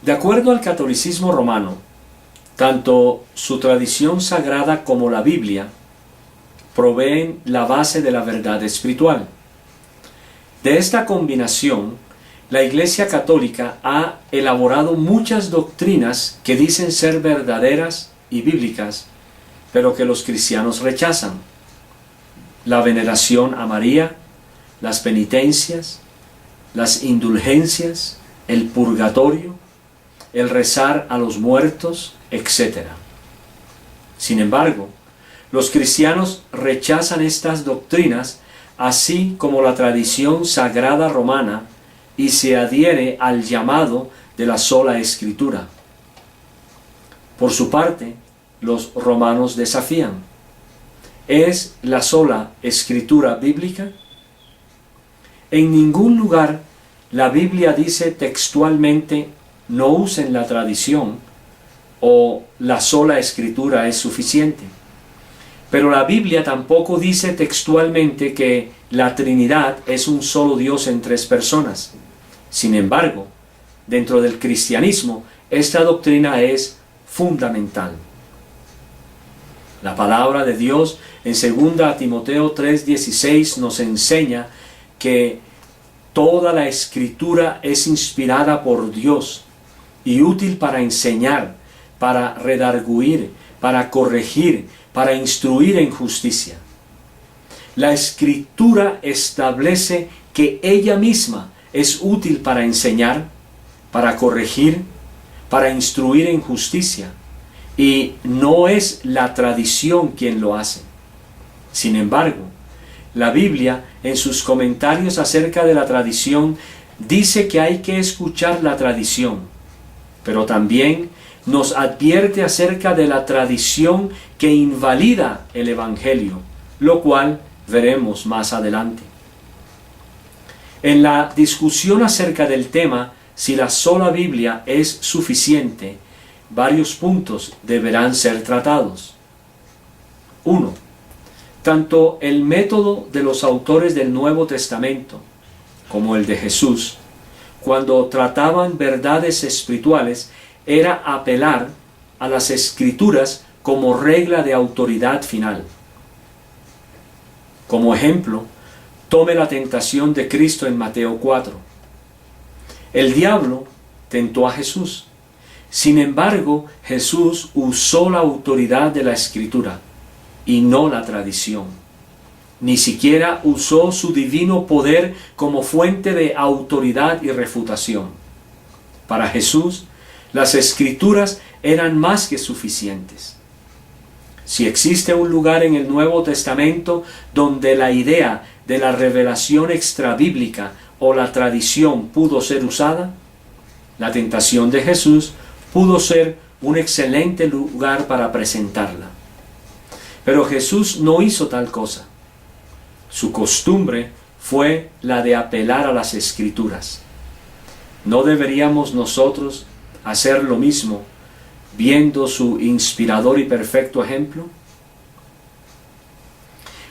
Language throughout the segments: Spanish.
De acuerdo al catolicismo romano, tanto su tradición sagrada como la Biblia proveen la base de la verdad espiritual. De esta combinación, la Iglesia Católica ha elaborado muchas doctrinas que dicen ser verdaderas y bíblicas, pero que los cristianos rechazan. La veneración a María, las penitencias, las indulgencias, el purgatorio, el rezar a los muertos, etc. Sin embargo, los cristianos rechazan estas doctrinas, así como la tradición sagrada romana, y se adhiere al llamado de la sola Escritura. Por su parte, los romanos desafían: ¿es la sola Escritura bíblica? En ningún lugar la Biblia dice textualmente: no usen la tradición, o la sola Escritura es suficiente. Pero la Biblia tampoco dice textualmente que la Trinidad es un solo Dios en 3 personas. Sin embargo, dentro del cristianismo, esta doctrina es fundamental. La palabra de Dios en 2 Timoteo 3:16 nos enseña que toda la Escritura es inspirada por Dios y útil para enseñar, para redarguir, para corregir, para instruir en justicia. La Escritura establece que ella misma es útil para enseñar, para corregir, para instruir en justicia, y no es la tradición quien lo hace. Sin embargo, la Biblia, en sus comentarios acerca de la tradición, dice que hay que escuchar la tradición, pero también nos advierte acerca de la tradición que invalida el Evangelio, lo cual veremos más adelante. En la discusión acerca del tema si la sola Biblia es suficiente, varios puntos deberán ser tratados. 1. Tanto el método de los autores del Nuevo Testamento como el de Jesús, cuando trataban verdades espirituales, era apelar a las Escrituras como regla de autoridad final. Como ejemplo, tome la tentación de Cristo en Mateo 4. El diablo tentó a Jesús. Sin embargo, Jesús usó la autoridad de la Escritura y no la tradición. Ni siquiera usó su divino poder como fuente de autoridad y refutación. Para Jesús, las Escrituras eran más que suficientes. Si existe un lugar en el Nuevo Testamento donde la idea de la revelación extrabíblica o la tradición pudo ser usada, la tentación de Jesús pudo ser un excelente lugar para presentarla. Pero Jesús no hizo tal cosa. Su costumbre fue la de apelar a las Escrituras. ¿No deberíamos nosotros hacer lo mismo, viendo su inspirador y perfecto ejemplo?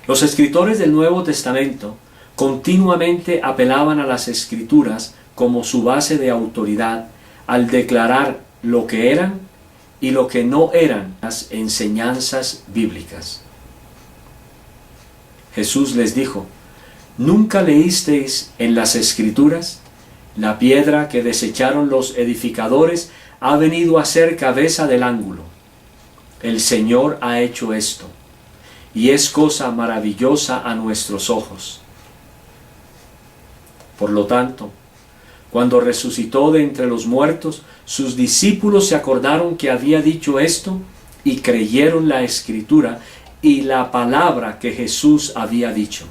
Los escritores del Nuevo Testamento continuamente apelaban a las Escrituras como su base de autoridad al declarar lo que eran y lo que no eran las enseñanzas bíblicas. Jesús les dijo: ¿nunca leísteis en las Escrituras? La piedra que desecharon los edificadores ha venido a ser cabeza del ángulo. El Señor ha hecho esto, y es cosa maravillosa a nuestros ojos. Por lo tanto, cuando resucitó de entre los muertos, sus discípulos se acordaron que había dicho esto y creyeron la Escritura y la palabra que Jesús había dicho.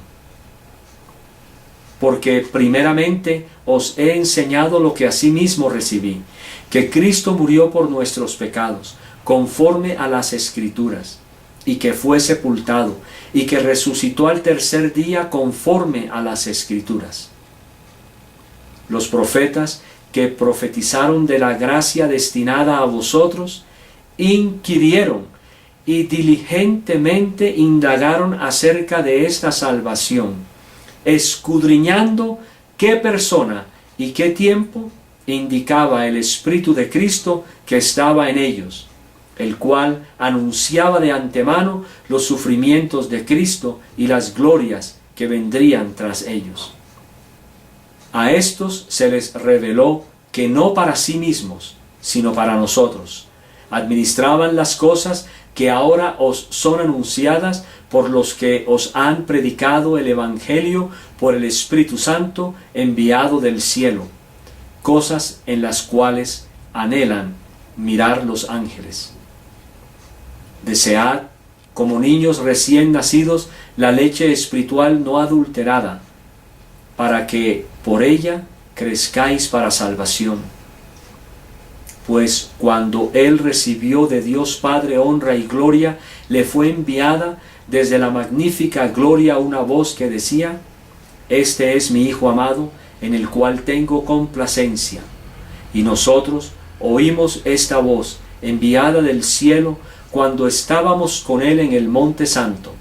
Porque primeramente os he enseñado lo que asimismo recibí, que Cristo murió por nuestros pecados, conforme a las Escrituras, y que fue sepultado, y que resucitó al tercer día conforme a las Escrituras. Los profetas que profetizaron de la gracia destinada a vosotros, inquirieron y diligentemente indagaron acerca de esta salvación, escudriñando qué persona y qué tiempo indicaba el Espíritu de Cristo que estaba en ellos, el cual anunciaba de antemano los sufrimientos de Cristo y las glorias que vendrían tras ellos. A estos se les reveló que no para sí mismos, sino para nosotros, administraban las cosas que ahora os son anunciadas por los que os han predicado el Evangelio por el Espíritu Santo enviado del cielo, cosas en las cuales anhelan mirar los ángeles. Desead, como niños recién nacidos, la leche espiritual no adulterada, para que por ella crezcáis para salvación. Pues cuando Él recibió de Dios Padre honra y gloria, le fue enviada desde la magnífica gloria una voz que decía: Este es mi Hijo amado, en el cual tengo complacencia. Y nosotros oímos esta voz enviada del cielo cuando estábamos con Él en el Monte Santo.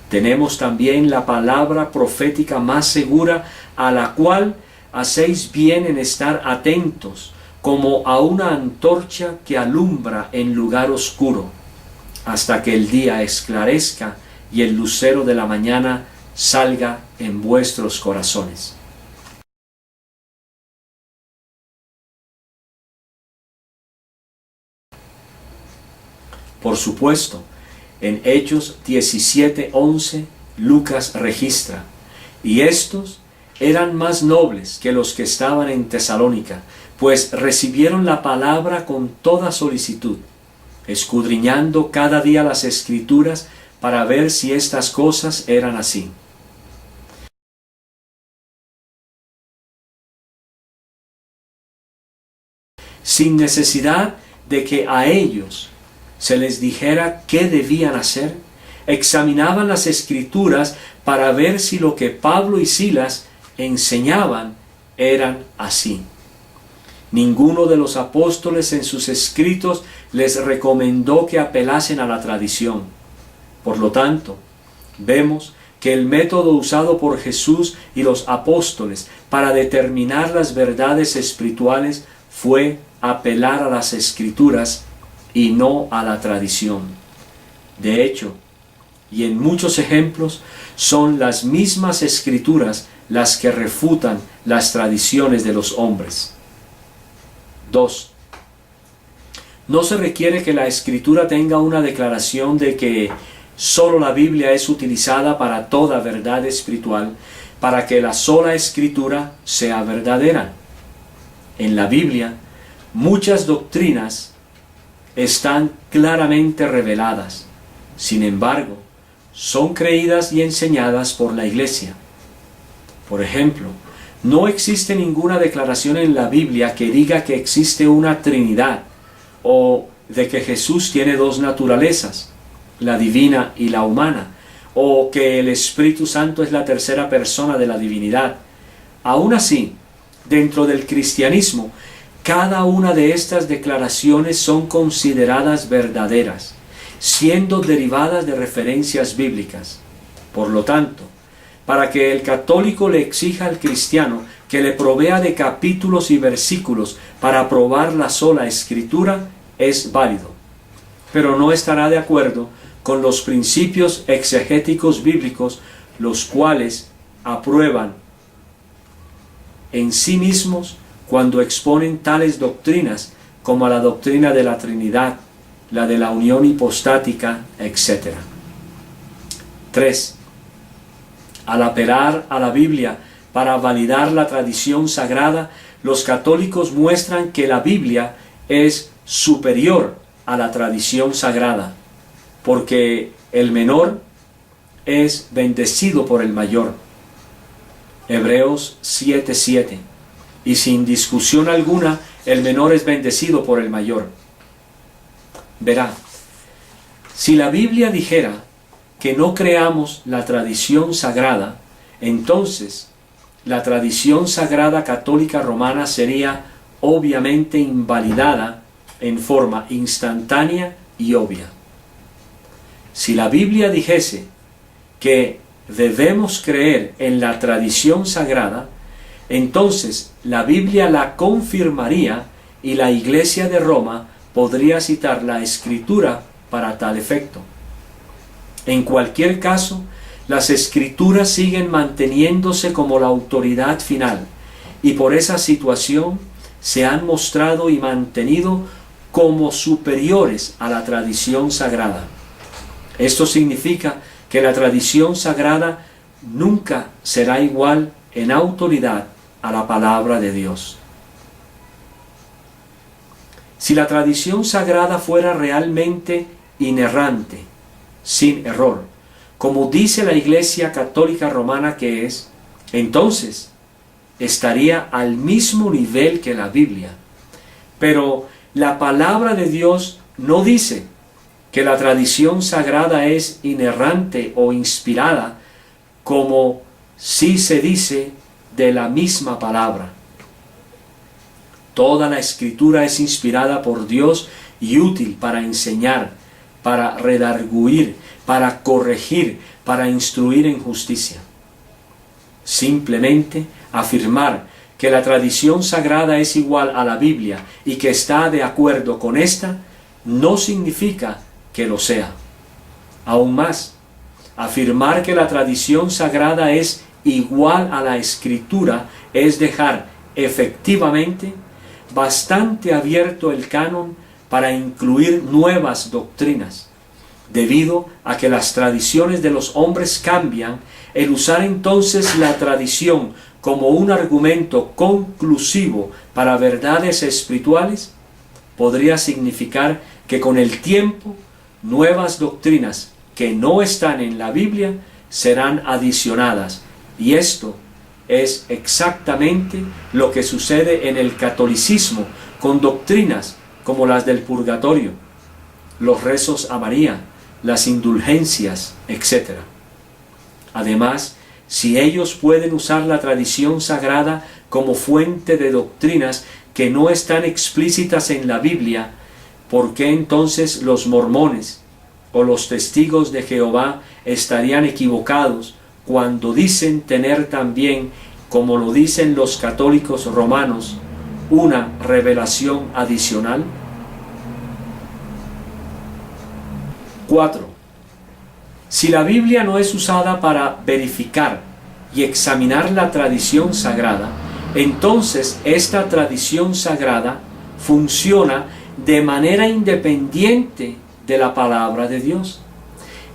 Tenemos también la palabra profética más segura, a la cual hacéis bien en estar atentos, como a una antorcha que alumbra en lugar oscuro, hasta que el día esclarezca y el lucero de la mañana salga en vuestros corazones. Por supuesto, en Hechos 17:11, Lucas registra: y estos eran más nobles que los que estaban en Tesalónica, pues recibieron la palabra con toda solicitud, escudriñando cada día las Escrituras para ver si estas cosas eran así. Sin necesidad de que a ellos se les dijera qué debían hacer, examinaban las Escrituras para ver si lo que Pablo y Silas enseñaban eran así. Ninguno de los apóstoles en sus escritos les recomendó que apelasen a la tradición. Por lo tanto, vemos que el método usado por Jesús y los apóstoles para determinar las verdades espirituales fue apelar a las Escrituras y no a la tradición. De hecho, y en muchos ejemplos, son las mismas Escrituras las que refutan las tradiciones de los hombres. 2. No se requiere que la Escritura tenga una declaración de que sólo la Biblia es utilizada para toda verdad espiritual, para que la sola Escritura sea verdadera. En la Biblia, muchas doctrinas están claramente reveladas. Sin embargo, son creídas y enseñadas por la Iglesia. Por ejemplo, no existe ninguna declaración en la Biblia que diga que existe una Trinidad, o de que Jesús tiene dos naturalezas, la divina y la humana, o que el Espíritu Santo es la tercera persona de la divinidad. Aún así, dentro del cristianismo, cada una de estas declaraciones son consideradas verdaderas, siendo derivadas de referencias bíblicas. Por lo tanto, para que el católico le exija al cristiano que le provea de capítulos y versículos para probar la sola Escritura, es válido, pero no estará de acuerdo con los principios exegéticos bíblicos, los cuales aprueban en sí mismos cuando exponen tales doctrinas como la doctrina de la Trinidad, la de la unión hipostática, etc. 3. Al apelar a la Biblia para validar la tradición sagrada, los católicos muestran que la Biblia es superior a la tradición sagrada, porque el menor es bendecido por el mayor. Hebreos 7:7. Y sin discusión alguna, el menor es bendecido por el mayor. Verá, si la Biblia dijera que no creamos la tradición sagrada, entonces la tradición sagrada católica romana sería obviamente invalidada en forma instantánea y obvia. Si la Biblia dijese que debemos creer en la tradición sagrada, entonces la Biblia la confirmaría y la Iglesia de Roma podría citar la Escritura para tal efecto. En cualquier caso, las Escrituras siguen manteniéndose como la autoridad final y por esa situación se han mostrado y mantenido como superiores a la tradición sagrada. Esto significa que la tradición sagrada nunca será igual en autoridad a la palabra de Dios. Si la tradición sagrada fuera realmente inerrante, sin error, como dice la Iglesia Católica Romana que es, entonces estaría al mismo nivel que la Biblia. Pero la palabra de Dios no dice que la tradición sagrada es inerrante o inspirada, como sí se dice de la misma palabra. Toda la Escritura es inspirada por Dios y útil para enseñar, para redarguir, para corregir, para instruir en justicia. Simplemente afirmar que la tradición sagrada es igual a la Biblia y que está de acuerdo con esta, no significa que lo sea. Aún más, afirmar que la tradición sagrada es igual a la Escritura es dejar efectivamente bastante abierto el canon para incluir nuevas doctrinas. Debido a que las tradiciones de los hombres cambian, el usar entonces la tradición como un argumento conclusivo para verdades espirituales podría significar que con el tiempo nuevas doctrinas que no están en la Biblia serán adicionadas, y esto es exactamente lo que sucede en el catolicismo con doctrinas como las del purgatorio, los rezos a María, las indulgencias, etc. Además, si ellos pueden usar la tradición sagrada como fuente de doctrinas que no están explícitas en la Biblia, ¿por qué entonces los mormones o los testigos de Jehová estarían equivocados cuando dicen tener también, como lo dicen los católicos romanos, una revelación adicional? 4. Si la Biblia no es usada para verificar y examinar la tradición sagrada, entonces esta tradición sagrada funciona de manera independiente de la palabra de Dios.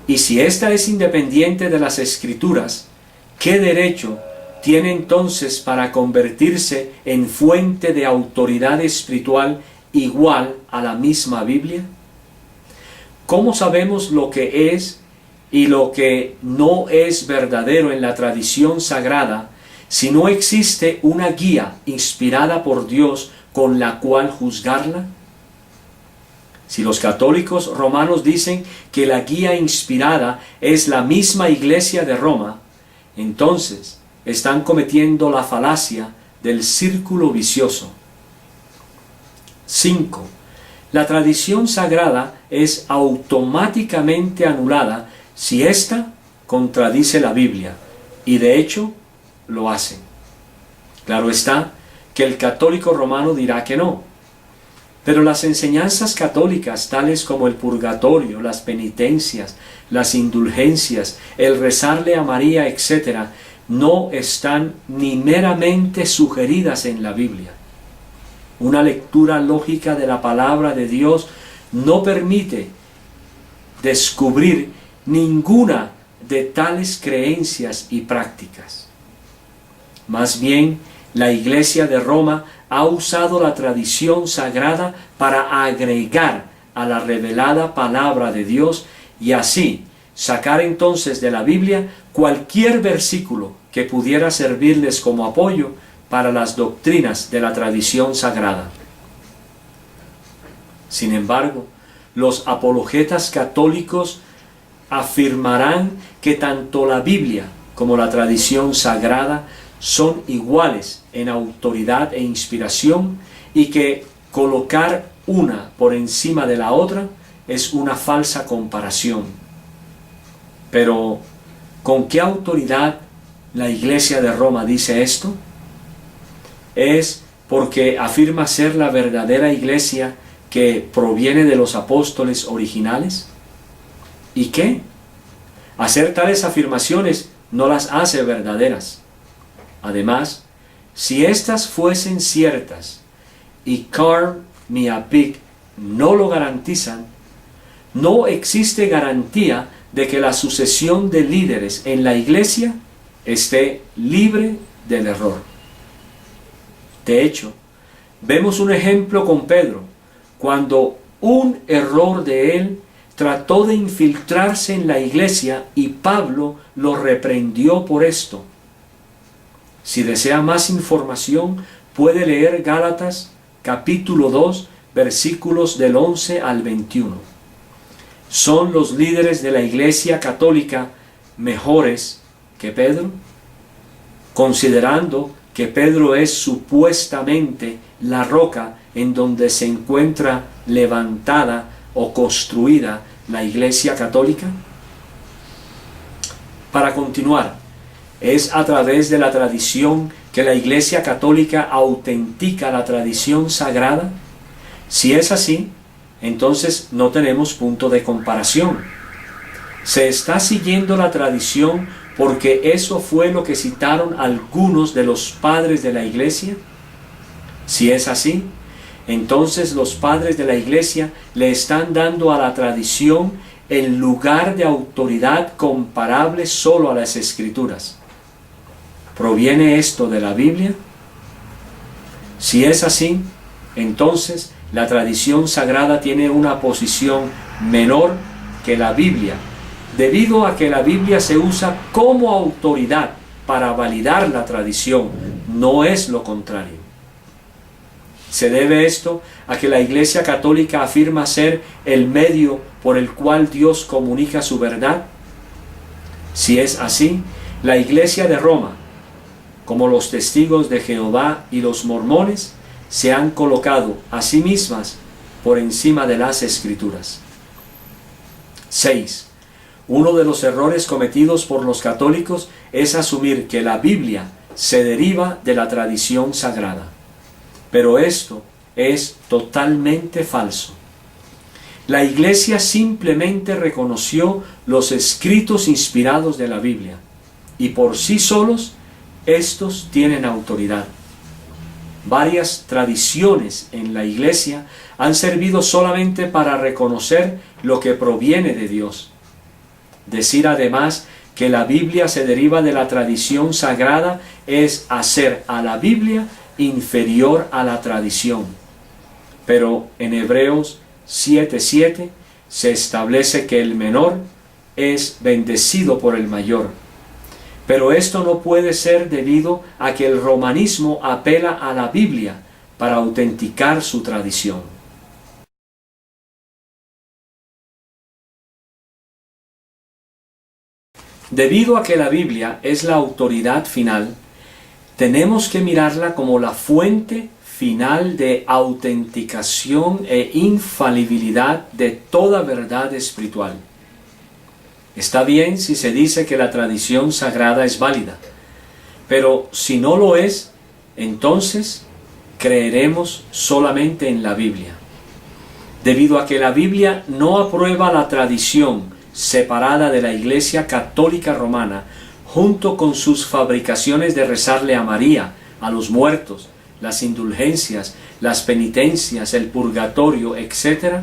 Y si ésta es independiente de las Escrituras, ¿qué derecho tiene entonces para convertirse en fuente de autoridad espiritual igual a la misma Biblia? ¿Cómo sabemos lo que es y lo que no es verdadero en la tradición sagrada si no existe una guía inspirada por Dios con la cual juzgarla? Si los católicos romanos dicen que la guía inspirada es la misma Iglesia de Roma, entonces están cometiendo la falacia del círculo vicioso. 5. La tradición sagrada es automáticamente anulada si ésta contradice la Biblia, y de hecho lo hace. Claro está que el católico romano dirá que no, pero las enseñanzas católicas, tales como el purgatorio, las penitencias, las indulgencias, el rezarle a María, etc., no están ni meramente sugeridas en la Biblia. Una lectura lógica de la palabra de Dios no permite descubrir ninguna de tales creencias y prácticas. Más bien, la Iglesia de Roma ha usado la tradición sagrada para agregar a la revelada palabra de Dios y así sacar entonces de la Biblia cualquier versículo que pudiera servirles como apoyo para las doctrinas de la tradición sagrada. Sin embargo, los apologetas católicos afirmarán que tanto la Biblia como la tradición sagrada son iguales en autoridad e inspiración y que colocar una por encima de la otra es una falsa comparación. Pero, ¿con qué autoridad la Iglesia de Roma dice esto? es porque afirma ser la verdadera iglesia que proviene de los apóstoles originales? ¿Y qué? Hacer tales afirmaciones no las hace verdaderas. Además, si éstas fuesen ciertas y Karl Miapik no lo garantizan, no existe garantía de que la sucesión de líderes en la iglesia esté libre del error. De hecho, vemos un ejemplo con Pedro, cuando un error de él trató de infiltrarse en la iglesia y Pablo lo reprendió por esto. Si desea más información, puede leer Gálatas capítulo 2, versículos del 11 al 21. ¿Son los líderes de la iglesia católica mejores que Pedro? Considerando que Pedro es supuestamente la roca en donde se encuentra levantada o construida la iglesia católica. Para continuar, es a través de la tradición que la iglesia católica autentica la tradición sagrada. Si es así, entonces no tenemos punto de comparación. Se está siguiendo la tradición porque eso fue lo que citaron algunos de los padres de la iglesia. Si es así, entonces los padres de la iglesia le están dando a la tradición el lugar de autoridad comparable solo a las escrituras. ¿Proviene esto de la Biblia? Si es así, entonces la tradición sagrada tiene una posición menor que la Biblia, debido a que la Biblia se usa como autoridad para validar la tradición, no es lo contrario. ¿Se debe esto a que la Iglesia Católica afirma ser el medio por el cual Dios comunica su verdad? Si es así, la Iglesia de Roma, como los testigos de Jehová y los mormones, se han colocado a sí mismas por encima de las Escrituras. 6. Uno de los errores cometidos por los católicos es asumir que la Biblia se deriva de la tradición sagrada. Pero esto es totalmente falso. La Iglesia simplemente reconoció los escritos inspirados de la Biblia, y por sí solos, estos tienen autoridad. Varias tradiciones en la Iglesia han servido solamente para reconocer lo que proviene de Dios. Decir además que la Biblia se deriva de la tradición sagrada es hacer a la Biblia inferior a la tradición. Pero en Hebreos 7:7 se establece que el menor es bendecido por el mayor. Pero esto no puede ser debido a que el romanismo apela a la Biblia para autenticar su tradición. Debido a que la Biblia es la autoridad final, tenemos que mirarla como la fuente final de autenticación e infalibilidad de toda verdad espiritual. Está bien si se dice que la tradición sagrada es válida, pero si no lo es, entonces creeremos solamente en la Biblia. Debido a que la Biblia no aprueba la tradición separada de la Iglesia Católica Romana, junto con sus fabricaciones de rezarle a María, a los muertos, las indulgencias, las penitencias, el purgatorio, etc.,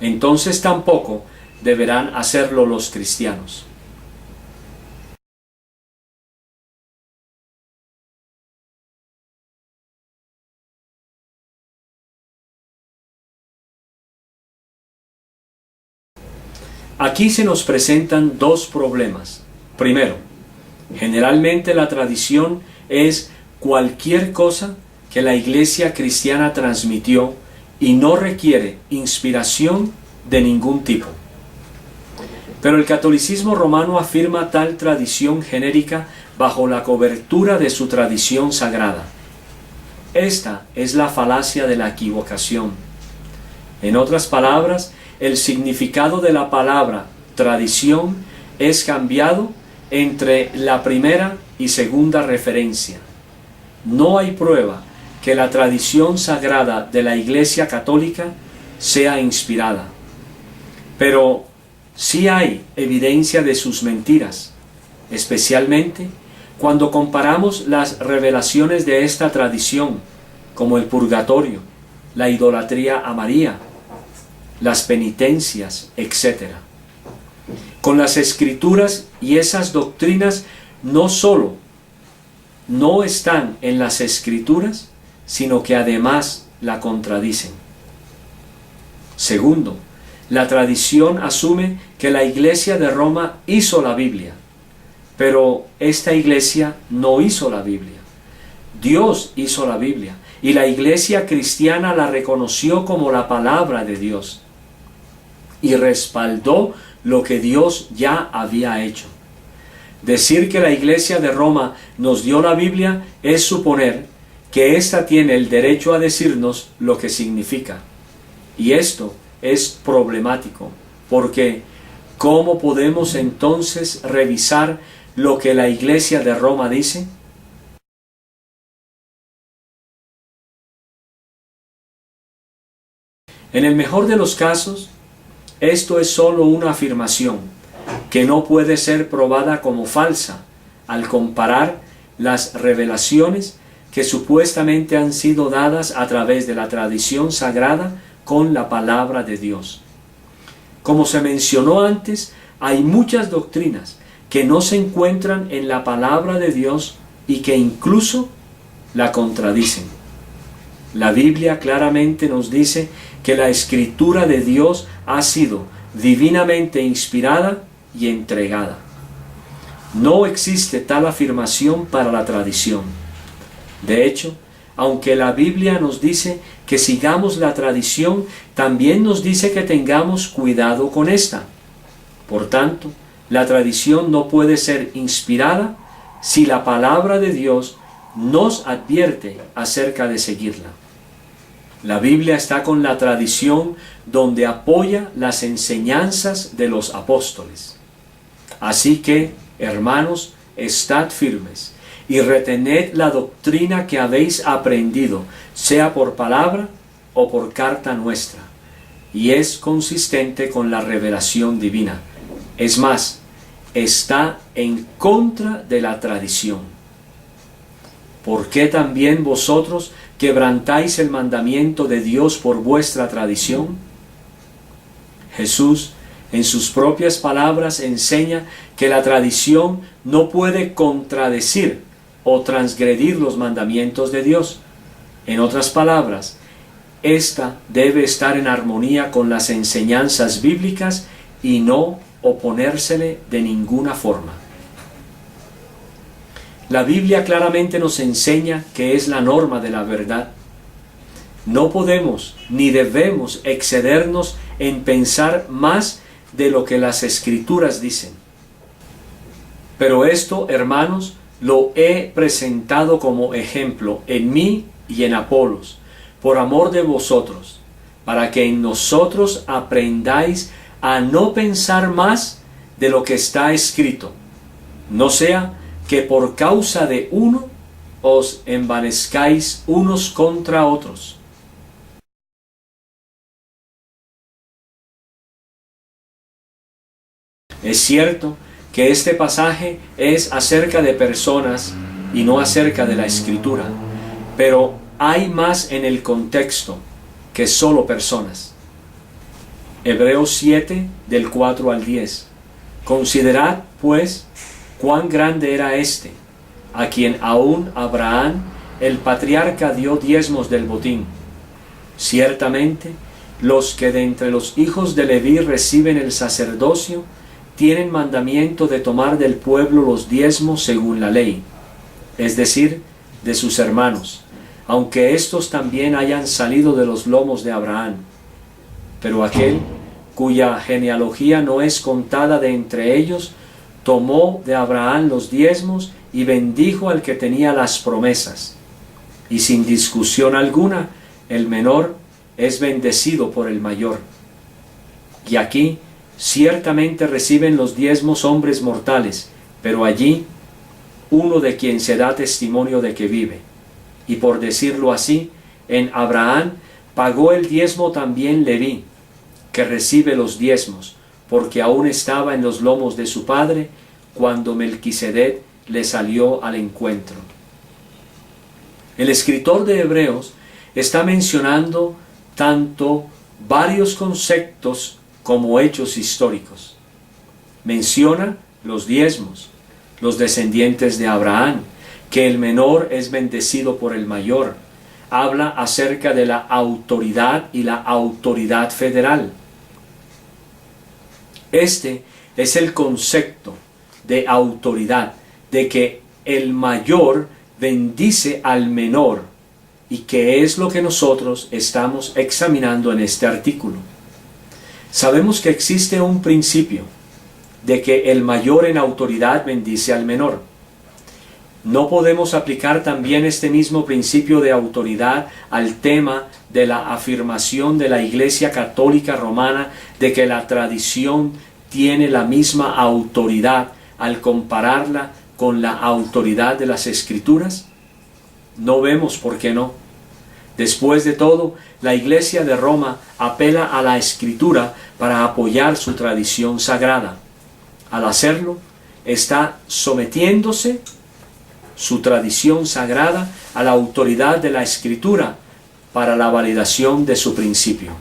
entonces tampoco deberán hacerlo los cristianos. Aquí se nos presentan dos problemas. Primero, generalmente la tradición es cualquier cosa que la Iglesia cristiana transmitió y no requiere inspiración de ningún tipo. Pero el catolicismo romano afirma tal tradición genérica bajo la cobertura de su tradición sagrada. Esta es la falacia de la equivocación. En otras palabras, el significado de la palabra tradición es cambiado entre la primera y segunda referencia. No hay prueba que la tradición sagrada de la Iglesia Católica sea inspirada, pero sí hay evidencia de sus mentiras, especialmente cuando comparamos las revelaciones de esta tradición, como el purgatorio, la idolatría a María, las penitencias, etc., con las Escrituras, y esas doctrinas no solo no están en las Escrituras, sino que además la contradicen. Segundo, la tradición asume que la Iglesia de Roma hizo la Biblia, pero esta Iglesia no hizo la Biblia. Dios hizo la Biblia, y la Iglesia cristiana la reconoció como la palabra de Dios, y respaldó lo que Dios ya había hecho. Decir que la Iglesia de Roma nos dio la Biblia es suponer que ésta tiene el derecho a decirnos lo que significa. Y esto es problemático, porque ¿cómo podemos entonces revisar lo que la Iglesia de Roma dice? En el mejor de los casos, esto es solo una afirmación que no puede ser probada como falsa al comparar las revelaciones que supuestamente han sido dadas a través de la tradición sagrada con la palabra de Dios. Como se mencionó antes, hay muchas doctrinas que no se encuentran en la palabra de Dios y que incluso la contradicen. La Biblia claramente nos dice que la Escritura de Dios ha sido divinamente inspirada y entregada. No existe tal afirmación para la tradición. De hecho, aunque la Biblia nos dice que sigamos la tradición, también nos dice que tengamos cuidado con esta. Por tanto, la tradición no puede ser inspirada si la palabra de Dios nos advierte acerca de seguirla. La Biblia está con la tradición donde apoya las enseñanzas de los apóstoles. Así que, hermanos, estad firmes y retened la doctrina que habéis aprendido, sea por palabra o por carta nuestra, y es consistente con la revelación divina. Es más, está en contra de la tradición. ¿Por qué también vosotros quebrantáis el mandamiento de Dios por vuestra tradición? Jesús, en sus propias palabras, enseña que la tradición no puede contradecir o transgredir los mandamientos de Dios. En otras palabras, esta debe estar en armonía con las enseñanzas bíblicas y no oponérsele de ninguna forma. La Biblia claramente nos enseña que es la norma de la verdad. No podemos ni debemos excedernos en pensar más de lo que las Escrituras dicen. Pero esto, hermanos, lo he presentado como ejemplo en mí y en Apolos, por amor de vosotros, para que en nosotros aprendáis a no pensar más de lo que está escrito, no sea que por causa de uno os envanezcáis unos contra otros. Es cierto que este pasaje es acerca de personas y no acerca de la Escritura, pero hay más en el contexto que solo personas. Hebreos 7, del 4 al 10. Considerad, pues, cuán grande era éste, a quien aún Abraham, el patriarca, dio diezmos del botín. Ciertamente, los que de entre los hijos de Leví reciben el sacerdocio, tienen mandamiento de tomar del pueblo los diezmos según la ley, es decir, de sus hermanos, aunque éstos también hayan salido de los lomos de Abraham. Pero aquel cuya genealogía no es contada de entre ellos, tomó de Abraham los diezmos y bendijo al que tenía las promesas. Y sin discusión alguna, el menor es bendecido por el mayor. Y aquí ciertamente reciben los diezmos hombres mortales, pero allí uno de quien se da testimonio de que vive. y por decirlo así, en Abraham pagó el diezmo también Leví, que recibe los diezmos, porque aún estaba en los lomos de su padre cuando Melquisedec le salió al encuentro. El escritor de Hebreos está mencionando tanto varios conceptos como hechos históricos. Menciona los diezmos, los descendientes de Abraham, que el menor es bendecido por el mayor. Habla acerca de la autoridad y la autoridad federal. Este es el concepto de autoridad, de que el mayor bendice al menor, y que es lo que nosotros estamos examinando en este artículo. Sabemos que existe un principio de que el mayor en autoridad bendice al menor. ¿No podemos aplicar también este mismo principio de autoridad al tema de la afirmación de la Iglesia Católica Romana de que la tradición tiene la misma autoridad al compararla con la autoridad de las Escrituras? No vemos por qué no. Después de todo, la Iglesia de Roma apela a la Escritura para apoyar su tradición sagrada. Al hacerlo, está sometiéndose su tradición sagrada a la autoridad de la Escritura para la validación de su principio.